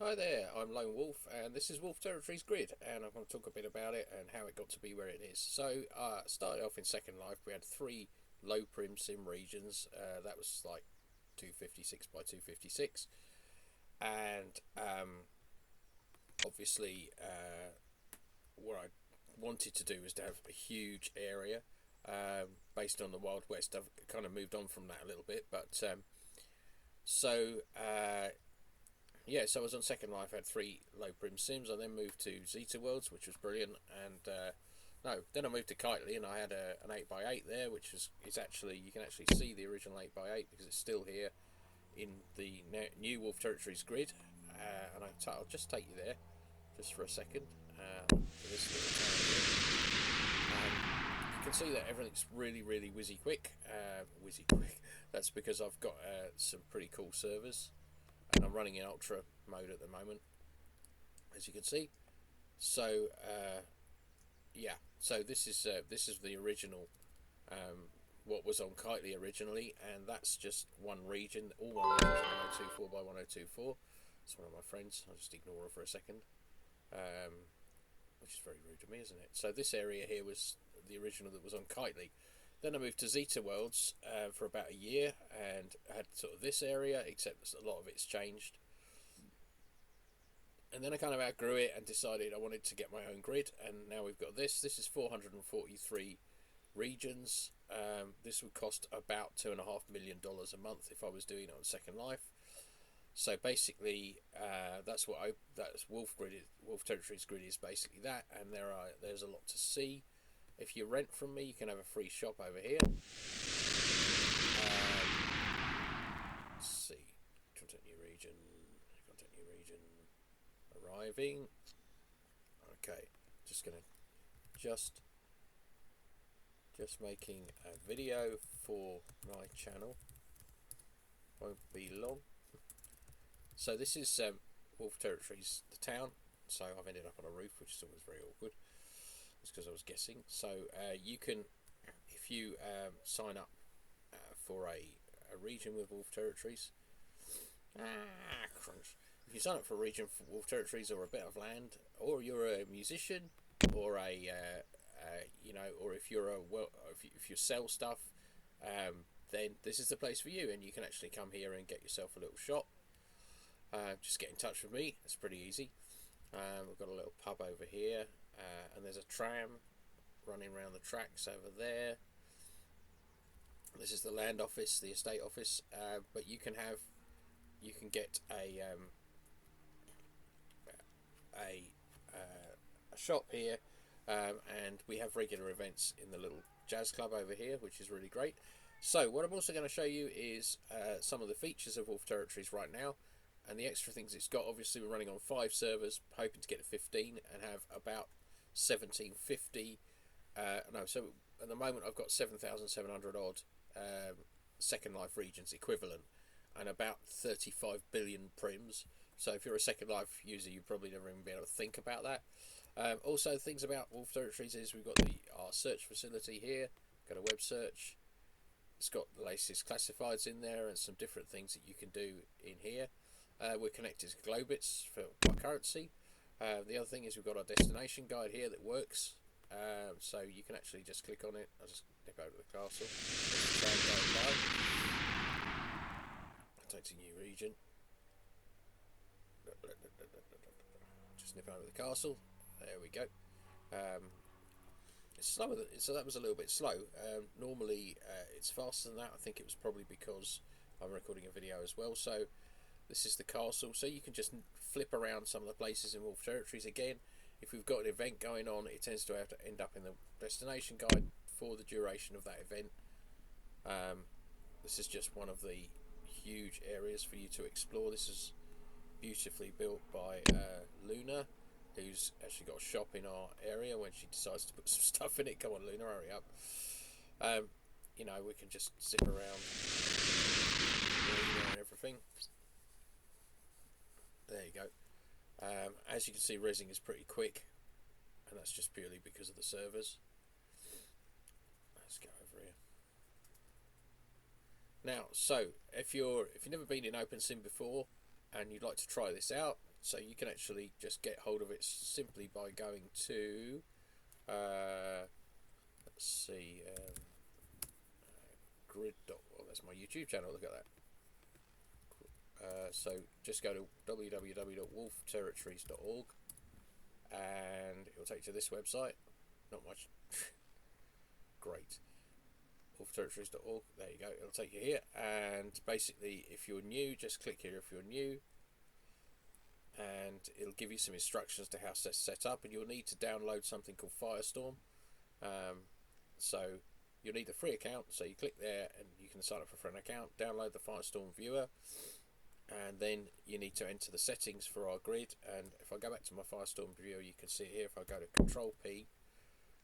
Hi there, I'm Lone Wolf, and this is Wolf Territories Grid, and I'm going to talk a bit about it and how it got to be where it is. So, started off in Second Life, we had three low prim sim regions. That was like 256 by 256, and obviously, what I wanted to do was to have a huge area. Based on the Wild West, I've kind of moved on from that a little bit, but so yeah, so I was on Second Life. I had three low prim sims. I then moved to Zeta Worlds, which was brilliant, and no, then I moved to Kitely, and I had an 8x8 there, which is actually, you can actually see the original 8x8 because it's still here in the new Wolf Territories grid, and I'll just take you there just for a second to this little town here. You can see that everything's really whizzy quick. Whizzy quick. That's because I've got some pretty cool servers, and I'm running in ultra mode at the moment, as you can see. So yeah, so this is the original, what was on Kitely originally, and that's just one region. All my regions are 1024 by 1024. It's one of my friends. I'll just ignore her for a second, which is very rude to me, isn't it? So this area here was the original that was on Kitely. Then I moved to Zeta Worlds for about a year, and I had sort of this area, except a lot of it's changed. And then I kind of outgrew it and decided I wanted to get my own grid, and now we've got this. This is 443 regions. This would cost about $2.5 million a month if I was doing it on Second Life. So basically, that's Wolf Grid Wolf Territories Grid is basically that, and there's a lot to see. If you rent from me, you can have a free shop over here. Let's see, content new region, arriving. Okay, just gonna just making a video for my channel. Won't be long. So this is Wolf Territories, the town. So I've ended up on a roof, which is always very awkward. It's because I was guessing. So you can, if you sign up for a region with Wolf Territories, crunch. If you sign up for a region for Wolf Territories or a bit of land, or you're a musician, or or if you're if you sell stuff, then this is the place for you, and you can actually come here and get yourself a little shop. Just get in touch with me. It's pretty easy. We've got a little pub over here, and there's a tram running around the tracks over there. This is the land office, the estate office, but you can get a, a shop here, and we have regular events in the little jazz club over here, which is really great. So what I'm also going to show you is some of the features of Wolf Territories right now, and the extra things it's got. Obviously, we're running on 5 servers, hoping to get to 15 and have about 1750. No, so at the moment I've got 7,700 odd Second Life regions equivalent, and about 35 billion prims. So if you're a Second Life user, you probably never even be able to think about that. Also, things about Wolf Territories is we've got our search facility here. Got a web search. It's got the latest classifieds in there and some different things that you can do in here. We're connected to Globits for our currency. The other thing is we've got our destination guide here that works. So you can actually just click on it. I'll just nip over to the castle. Takes a new region. Just nip over the castle. There we go. It's slower, so that was a little bit slow. Normally it's faster than that. I think it was probably because I'm recording a video as well. So this is the castle. So you can just flip around some of the places in Wolf Territories. Again, if we've got an event going on, it tends to have to end up in the destination guide for the duration of that event. This is just one of the huge areas for you to explore. This is beautifully built by Luna, who's actually got a shop in our area when she decides to put some stuff in it. Come on, Luna, hurry up. We can just zip around and everything. There you go. As you can see, resing is pretty quick, and that's just purely because of the servers. Let's go over here. Now, so if you've never been in OpenSim before and you'd like to try this out, So you can actually just get hold of it simply by going to, let's see, grid. Well, that's my YouTube channel. Look at that. So just go to www.wolfterritories.org and it will take you to this website. Not much. Great. wolfterritories.org. There you go. It'll take you here. And basically, if you're new, just click here if you're new. And it'll give you some instructions to how to set up. And you'll need to download something called Firestorm. So you'll need a free account. So you click there and you can sign up for an account. Download the Firestorm viewer. And then you need to enter the settings for our grid. And if I go back to my Firestorm viewer, you can see here, if I go to Control P,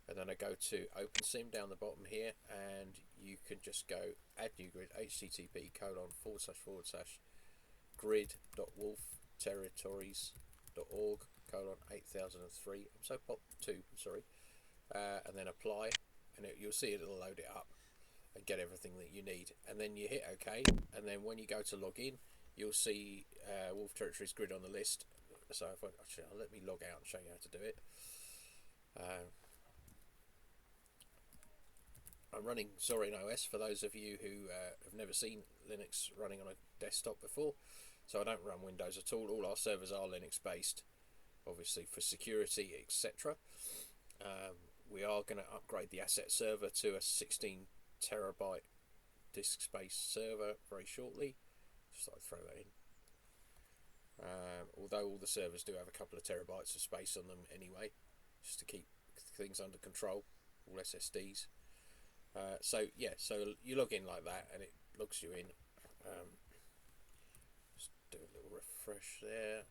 and then I go to OpenSim down the bottom here, and you can just go add new grid, http://grid.wolfterritories.org:8003. I'm so pop 2, sorry. And then apply, and you'll see it'll load it up and get everything that you need. And then you hit OK, and then when you go to log in, you'll see Wolf Territories grid on the list. So if I'll let me log out and show you how to do it. I'm running Zorin OS for those of you who have never seen Linux running on a desktop before. So I don't run Windows at all. All our servers are Linux based, obviously for security, etc. We are going to upgrade the asset server to a 16 terabyte disk space server very shortly. Just like throw that in. Although all the servers do have a couple of terabytes of space on them anyway, just to keep things under control, all SSDs. So yeah, so you log in like that and it logs you in. Just do a little refresh there.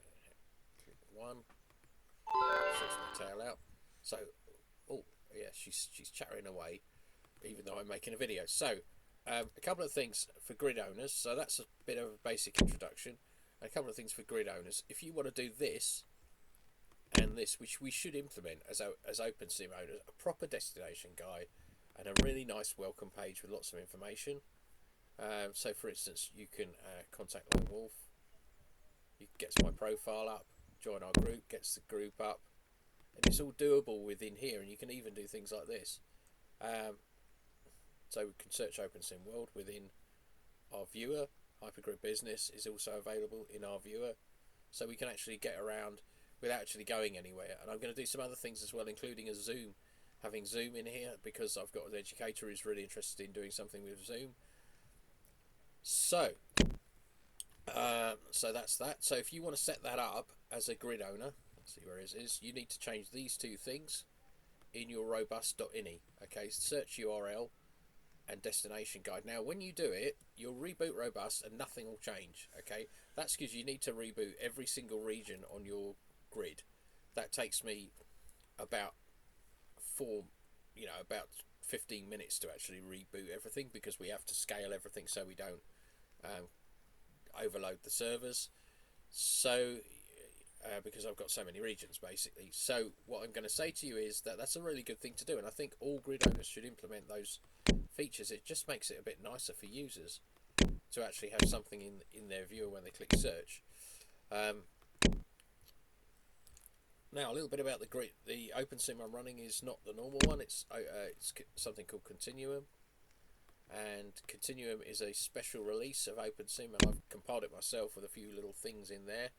Click 1. Sorts my tail out. So, oh yeah, she's chattering away, even though I'm making a video. So, a couple of things for grid owners. So that's a bit of a basic introduction. A couple of things for grid owners. If you want to do this and this, which we should implement as OpenSim owners, a proper destination guide and a really nice welcome page with lots of information. So for instance, you can contact Lone Wolf. You gets my profile up, join our group, gets the group up, and it's all doable within here. And you can even do things like this. So we can search OpenSim World within our viewer. Hypergrid Business is also available in our viewer, so we can actually get around without actually going anywhere. And I'm going to do some other things as well, including having Zoom in here, because I've got an educator who's really interested in doing something with Zoom. So that's that. So if you want to set that up as a grid owner, let's see where it is, you need to change these two things in your robust.ini. Okay, search URL and destination guide. Now when you do it, you'll reboot robust and nothing will change. Okay, that's because you need to reboot every single region on your grid. That takes me about 15 minutes to actually reboot everything, because we have to scale everything so we don't overload the servers. So because I've got so many regions basically. So what I'm going to say to you is that that's a really good thing to do, and I think all grid owners should implement those features. It just makes it a bit nicer for users to actually have something in their viewer when they click search. Now a little bit about the grid. The OpenSim I'm running is not the normal one. It's something called Continuum, and Continuum is a special release of OpenSim, and I've compiled it myself with a few little things in there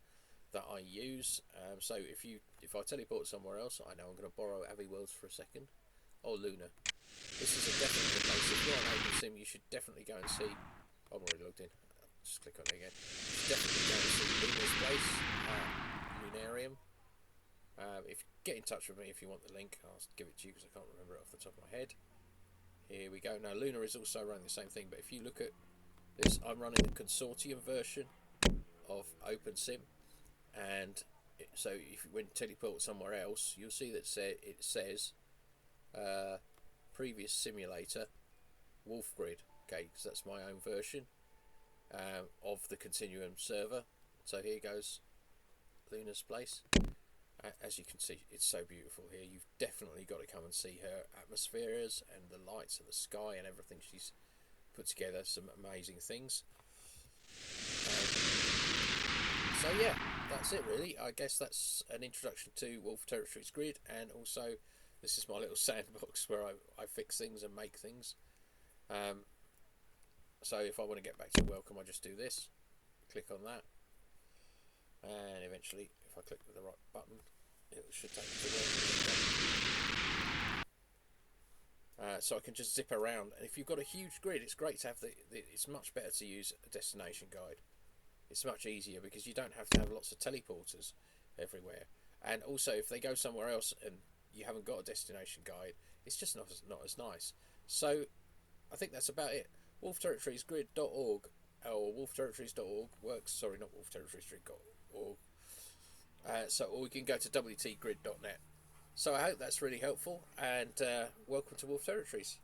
that I use. So if I teleport somewhere else, I know I'm going to borrow Abbey Worlds for a second. Oh, Luna. This is a definitely good place. If you're on OpenSim, you should definitely go and see. I'm already logged in. Just click on it again. Definitely go and see Luna's place, Lunarium. If get in touch with me if you want the link, I'll give it to you because I can't remember it off the top of my head. Here we go. Now Luna is also running the same thing, but if you look at this, I'm running the consortium version of OpenSim, and so if you went teleport somewhere else, you'll see that it says previous simulator Wolfgrid. Okay, so that's my own version of the Continuum server. So here goes Luna's place. As you can see, it's so beautiful here. You've definitely got to come and see her atmospheres and the lights and the sky and everything she's put together. Some amazing things. So yeah, that's it really. I guess that's an introduction to Wolf Territories Grid, and also this is my little sandbox where I fix things and make things. Um, so if I want to get back to welcome, I just do this, click on that, and eventually, if I click with the right button, it should take me to welcome. So I can just zip around, and if you've got a huge grid, it's great to have it's much better to use a destination guide. It's much easier because you don't have to have lots of teleporters everywhere. And also, if they go somewhere else and you haven't got a destination guide, it's just not as nice. So I think that's about it. wolfterritoriesgrid.org or wolfterritories.org works. Sorry, not wolfterritories.org. Or you can go to wtgrid.net. So I hope that's really helpful, and welcome to Wolf Territories.